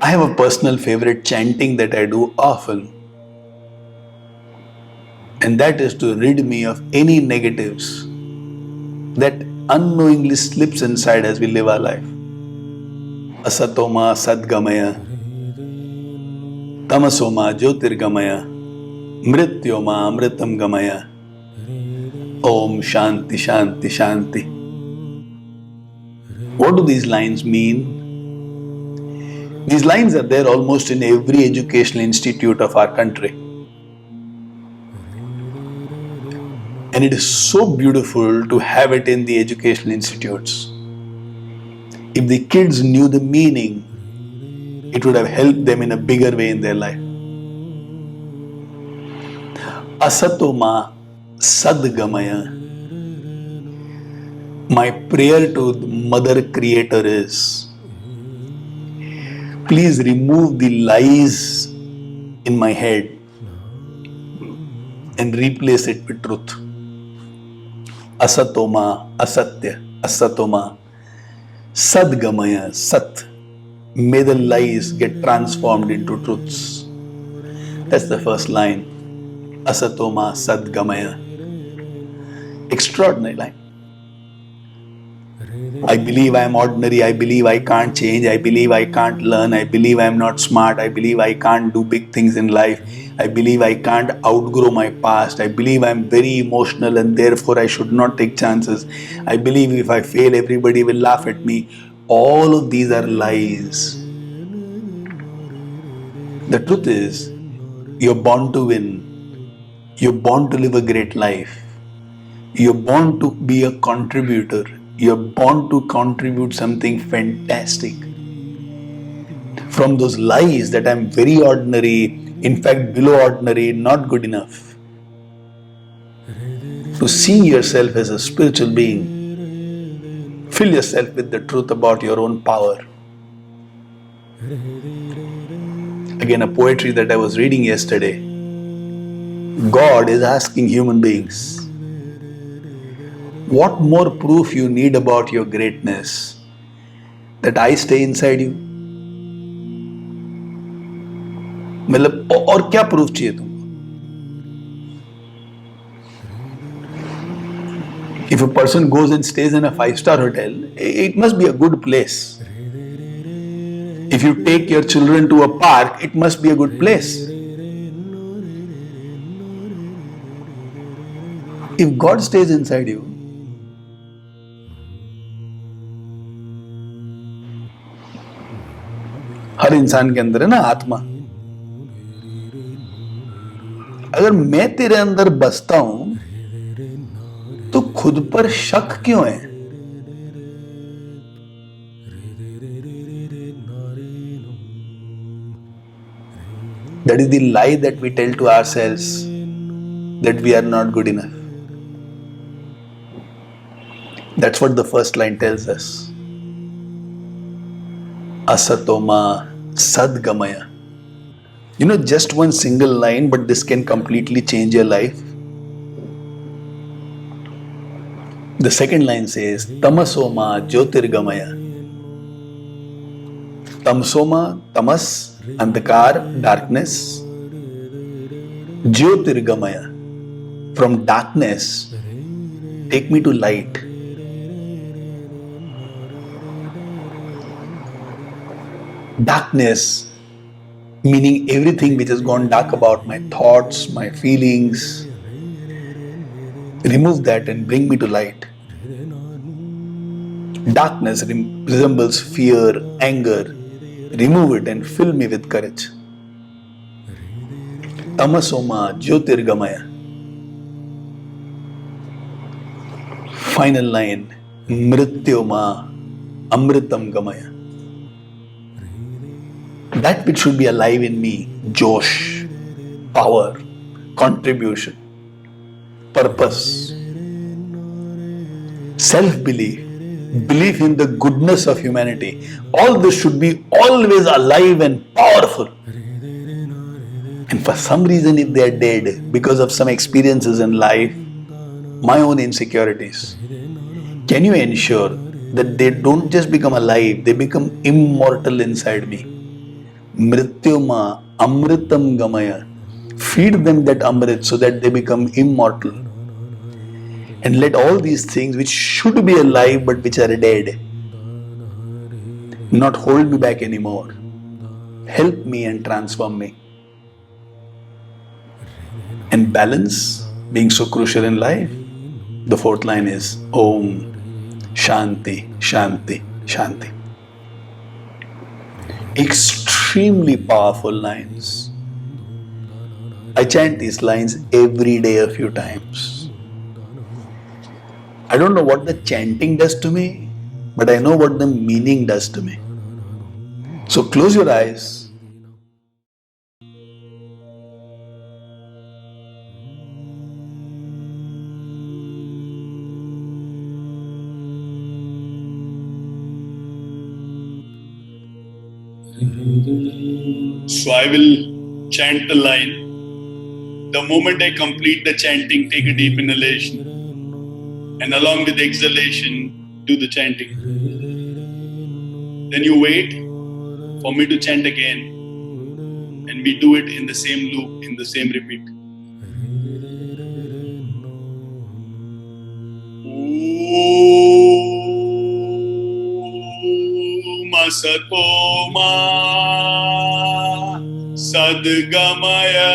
I have a personal favorite chanting that I do often, and that is to rid me of any negatives that unknowingly slips inside as we live our life. Asatoma Sadgamaya, Tamasoma Jyotirgamaya, Mrityoma Amritam Gamaya, Om Shanti Shanti Shanti. What do these lines mean? These lines are there almost in every educational institute of our country. And it is so beautiful to have it in the educational institutes. If the kids knew the meaning, it would have helped them in a bigger way in their life. Asatoma Sadgamaya. My prayer to the Mother Creator is, please remove the lies in my head and replace it with truth. Asatoma, Asatya, Asatoma, Sadgamaya, Sat. May the lies get transformed into truths. That's the first line. Asatoma, Sadgamaya. Extraordinary line. I believe I am ordinary, I believe I can't change, I believe I can't learn, I believe I am not smart, I believe I can't do big things in life, I believe I can't outgrow my past, I believe I am very emotional and therefore I should not take chances, I believe if I fail everybody will laugh at me. All of these are lies. The truth is, you're born to win, you're born to live a great life, you're born to be a contributor. You're born to contribute something fantastic. From those lies that I'm very ordinary, in fact below ordinary, not good enough, to see yourself as a spiritual being, fill yourself with the truth about your own power. Again, a poetry that I was reading yesterday. God is asking human beings, what more proof you need about your greatness? That I stay inside you? मतलब और क्या proof चाहिए तुमको? If a person goes and stays in a 5-star hotel, it must be a good place. If you take your children to a park, it must be a good place. If God stays inside you, हर इंसान के अंदर है ना आत्मा. अगर मैं तेरे अंदर बसता हूं तो खुद पर शक क्यों है? That is the lie that we tell to ourselves, that we are not good enough. That's what the first line tells us. Asatoma Sadgamaya. Just one single line, but this can completely change your life. The second line says, Tamasoma Jyotirgamaya. Tamsoma, tamas, andhakar, darkness. Jyotirgamaya. From darkness, take me to light. Darkness, meaning everything which has gone dark about my thoughts, my feelings. Remove that and bring me to light. Darkness resembles fear, anger. Remove it and fill me with courage. Tamasoma Jyotirgamaya. Final line, Mrityoma Amritam Gamaya. That which should be alive in me, Josh, power, contribution, purpose, self-belief, belief in the goodness of humanity. All this should be always alive and powerful. And for some reason, if they are dead because of some experiences in life, my own insecurities, can you ensure that they don't just become alive, they become immortal inside me? Mrityuma Amritam Gamaya. Feed them that Amrit so that they become immortal. And let all these things which should be alive but which are dead not hold me back anymore. Help me and transform me. And balance being so crucial in life. The fourth line is Om Shanti Shanti Shanti. Extremely powerful lines. I chant these lines every day a few times. I don't know what the chanting does to me, but I know what the meaning does to me. So close your eyes. So I will chant the line. The moment I complete the chanting, take a deep inhalation, and along with the exhalation, do the chanting. Then you wait for me to chant again, and we do it in the same loop, in the same repeat. Om Asatoma Sadgamaya.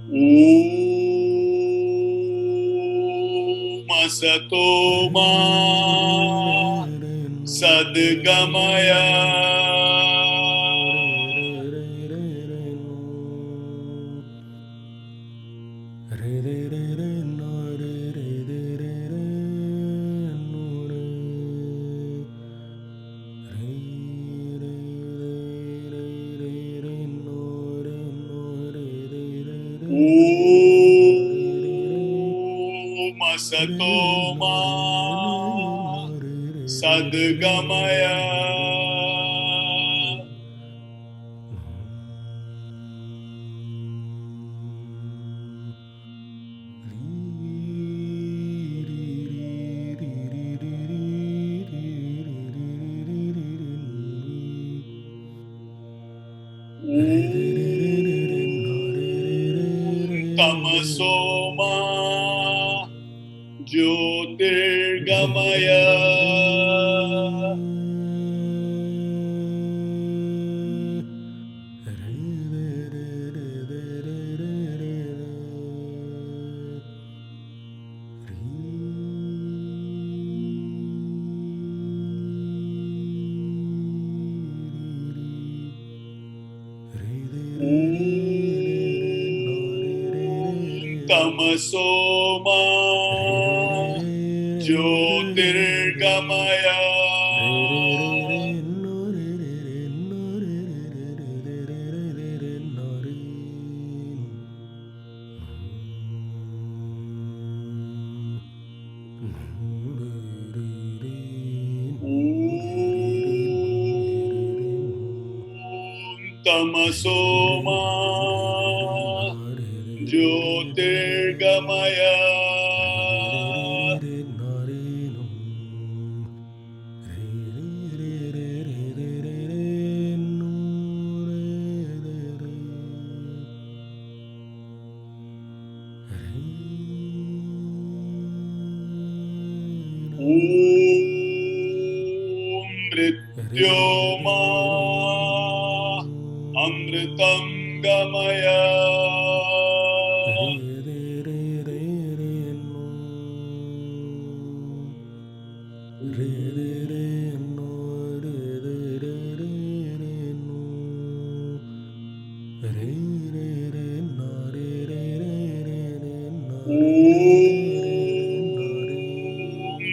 Om Asatoma Sadgamaya. Om Asatoma Sadgamaya. Tamasoma Jyotirgamaya. Tamasoma Jyotirgamaya. Tamasoma Jyotirgamaya. Om Mrityoma Amritam Gamaya. Om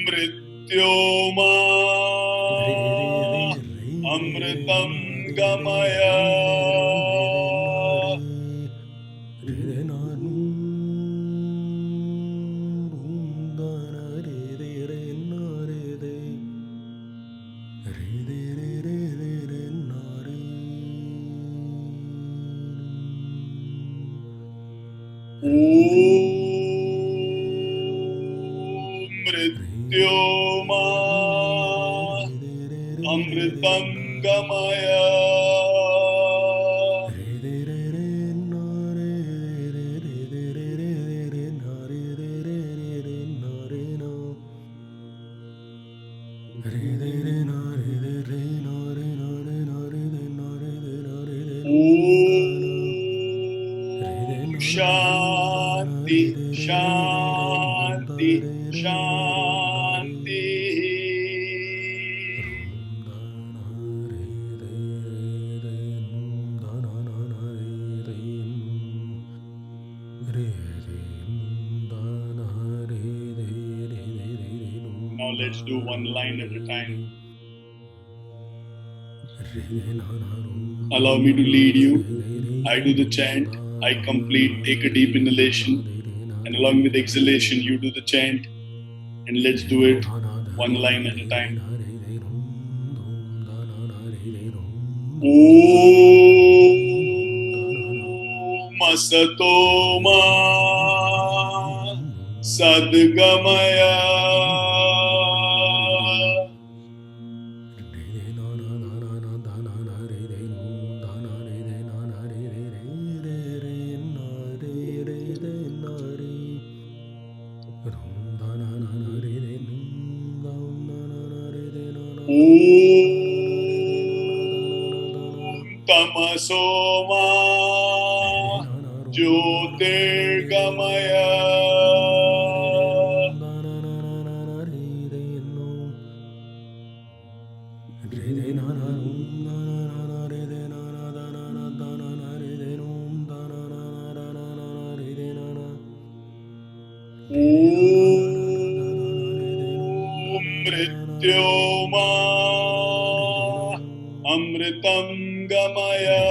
Mrityoma Amritam Gamaya. mrityoma amritam gamaya. Om Shanti, Shanti, Shanti. Now let's do one line at a time. Allow me to lead you. I do the chant, I complete, take a deep inhalation, and along with exhalation, you do the chant, and let's do it one line at a time. Om Asatoma Sadgamaya. Om Tamasoma Jyotirgamaya. Om Mrityoma Amritam Gamaya.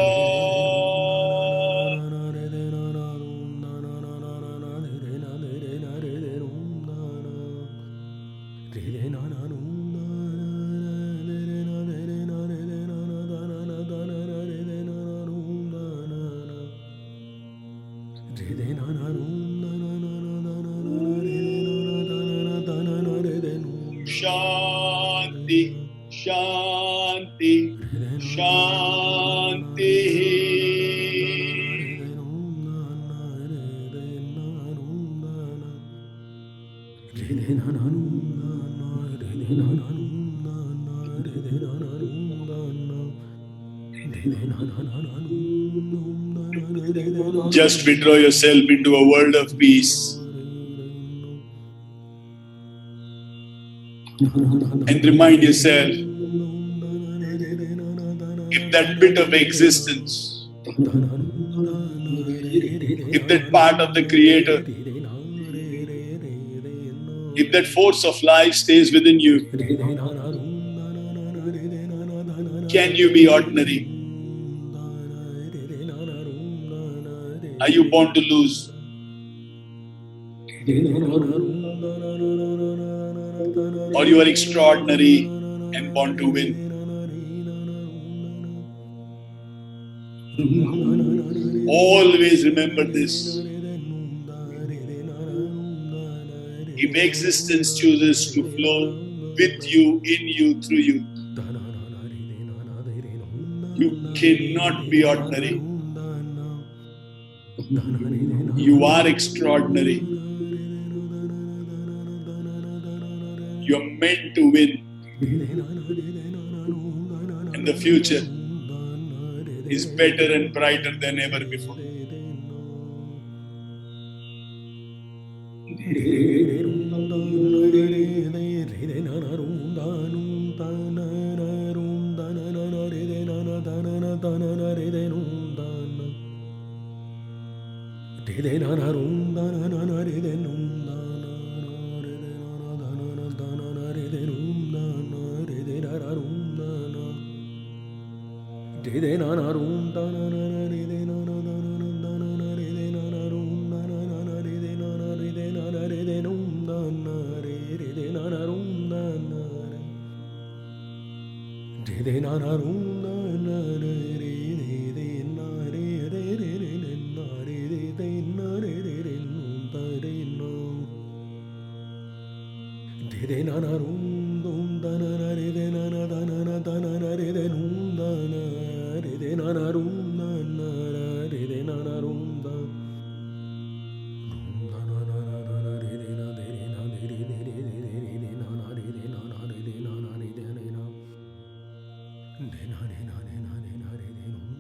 Shanti, Shanti, Shanti. Just withdraw yourself into a world of peace and remind yourself, if that bit of existence, if that part of the Creator, if that force of life stays within you, can you be ordinary? Are you born to lose? Or you are extraordinary and born to win? Always remember this. If existence chooses to flow with you, in you, through you, you cannot be ordinary. You are extraordinary. You are meant to win. And the future is better and brighter than ever before. de na na rum dum da na na re de na na da na na da na na re de num da na re de na na rum na na re de na na rum da da na na na na re de na de re na de re de re de re de na na re de na na re de na na re de na de na re na re na re na re num